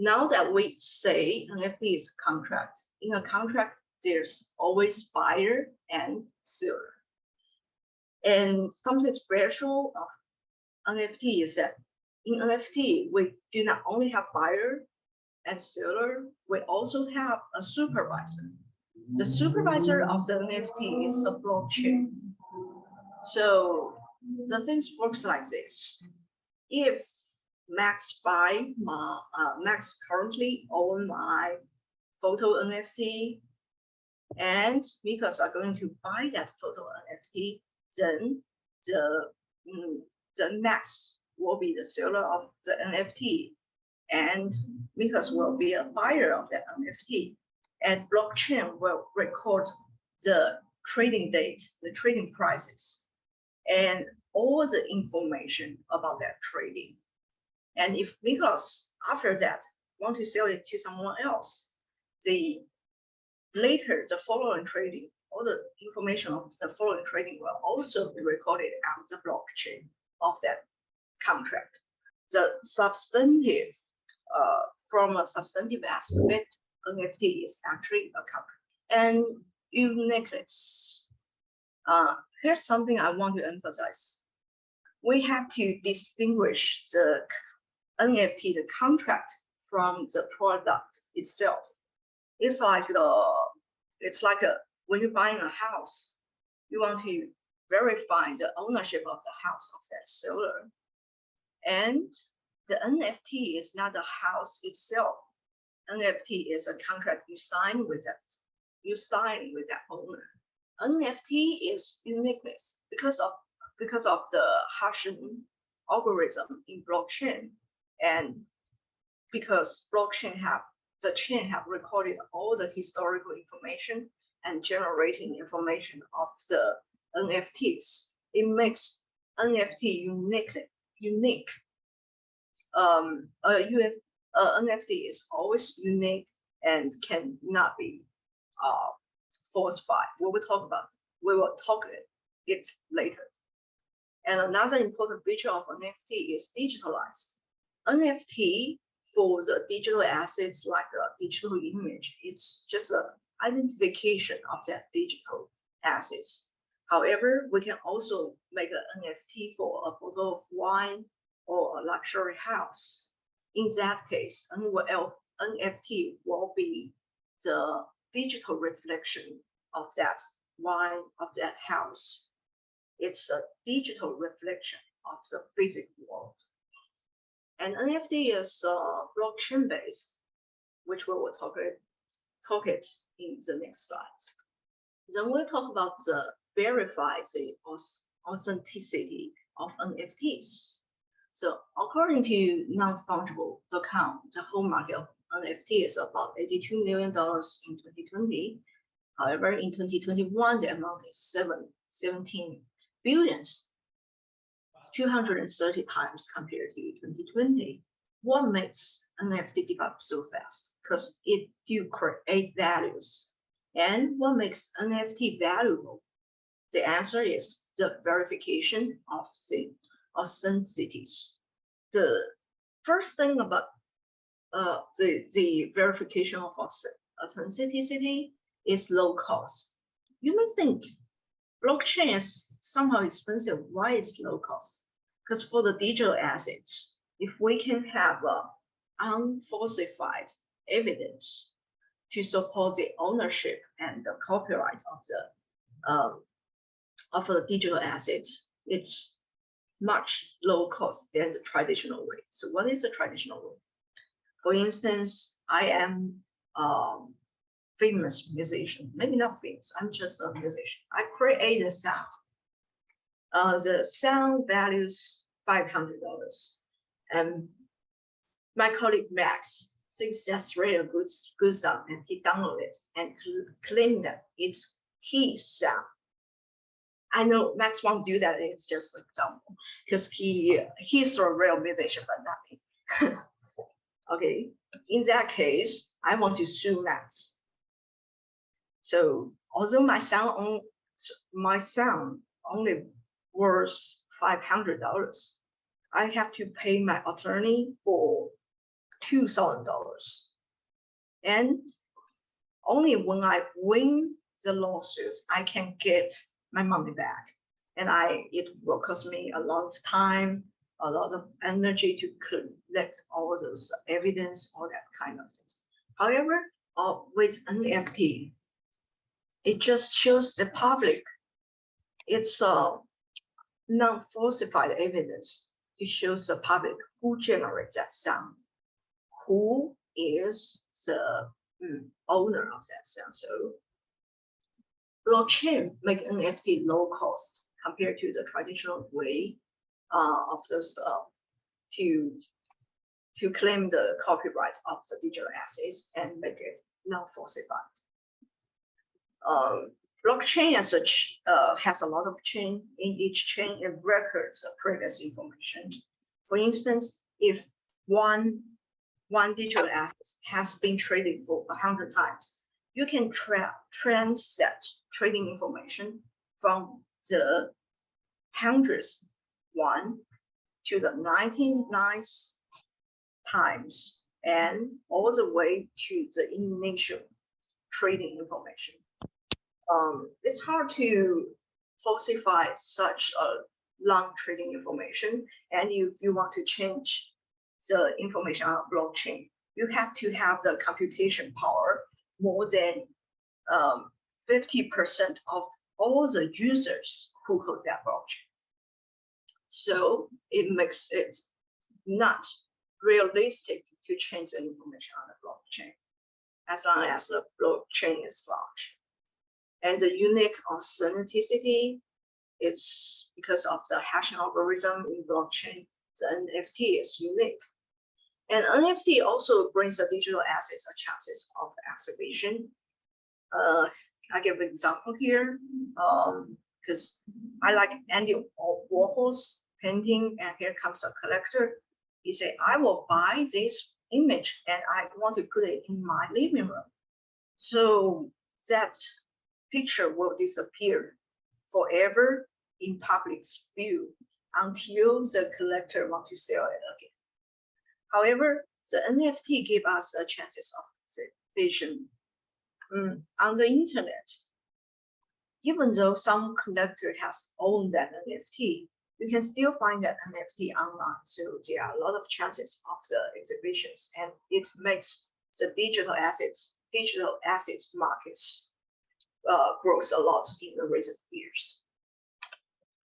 now that we say NFT is a contract, in a contract, there's always buyer and seller. And something special of NFT is that in NFT, we do not only have buyer and seller, we also have a supervisor. The supervisor of the NFT is a blockchain. So the things works like this. If Max Max currently own my photo NFT, and Mikas are going to buy that photo NFT, then the Max will be the seller of the NFT, and Mikas will be a buyer of that NFT, and blockchain will record the trading date, the trading prices, and all the information about that trading. And if Mikas after that want to sell it to someone else, later the following trading, all the information of the following trading will also be recorded on the blockchain of that contract. The substantive, from a substantive aspect, NFT is actually a contract. And uniqueness. Here's something I want to emphasize. We have to distinguish the NFT, the contract, from the product itself. It's like when you're buying a house, you want to verify the ownership of the house of that seller. And the NFT is not the house itself. NFT is a contract you sign with that. You sign with that owner. NFT is uniqueness because of the hashing algorithm in blockchain, and because the chain have recorded all the historical information and generating information of the NFTs. It makes NFT unique. NFT is always unique and cannot be falsified. We will talk it later. And another important feature of NFT is digitalized. NFT for the digital assets like a digital image, it's just an identification of that digital assets. However, we can also make an NFT for a bottle of wine or a luxury house. In that case, NFT will be the digital reflection of that wine, of that house. It's a digital reflection of the physical world. And NFT is blockchain based, which we will talk it in the next slides. Then we'll talk about the verify the authenticity of NFTs. So according to nonfungible.com, the whole market of NFT is about $82 million in 2020. However, in 2021, the amount is 17 billions, 230 times compared to 2020. What makes NFT develop so fast? Because it do create values. And what makes NFT valuable? The answer is the verification of the authenticities. The first thing about the verification of authenticity is low cost. You may think blockchain is somehow expensive. Why is low cost? Because for the digital assets, if we can have unfalsified evidence to support the ownership and the copyright of the digital assets, it's much lower cost than the traditional way. So what is the traditional way? For instance, I am a famous musician, maybe not famous, I'm just a musician. I create a sound. The sound values $500. And my colleague Max thinks that's really a good sound, and he downloaded it and claimed that it's his sound. I know Max won't do that. It's just an example because he's a real musician, but not me. Okay, in that case, I want to sue Max. So although my sound only worth $500, I have to pay my attorney for $2,000. And only when I win the lawsuits, I can get my money back. And it will cost me a lot of time, a lot of energy to collect all those evidence, all that kind of things. However, with NFT, it just shows the public. It's non-falsified evidence. It shows the public who generates that sound, who is the owner of that sound. So blockchain make NFT low cost compared to the traditional way of those to claim the copyright of the digital assets and make it non-falsified. Blockchain as such has a lot of chain. In each chain, it records previous information. For instance, if one digital asset has been traded for 100 times, you can transact trading information from the 100th one to the 99th times and all the way to the initial trading information. It's hard to falsify such a long trading information, and if you want to change the information on blockchain, you have to have the computation power more than 50% of all the users who code that blockchain. So it makes it not realistic to change the information on the blockchain as long as the blockchain is large. And the unique authenticity, it's because of the hashing algorithm in blockchain, the NFT is unique. And NFT also brings the digital assets a chances of exhibition. I give an example here, because I like Andy Warhol's painting, and here comes a collector. He said, I will buy this image and I want to put it in my living room. So that picture will disappear forever in public's view until the collector wants to sell it again. However, the NFT give us a chances of exhibition on the internet. Even though some collector has owned that NFT, you can still find that NFT online. So there are a lot of chances of the exhibitions, and it makes the digital assets markets grows a lot in the recent years.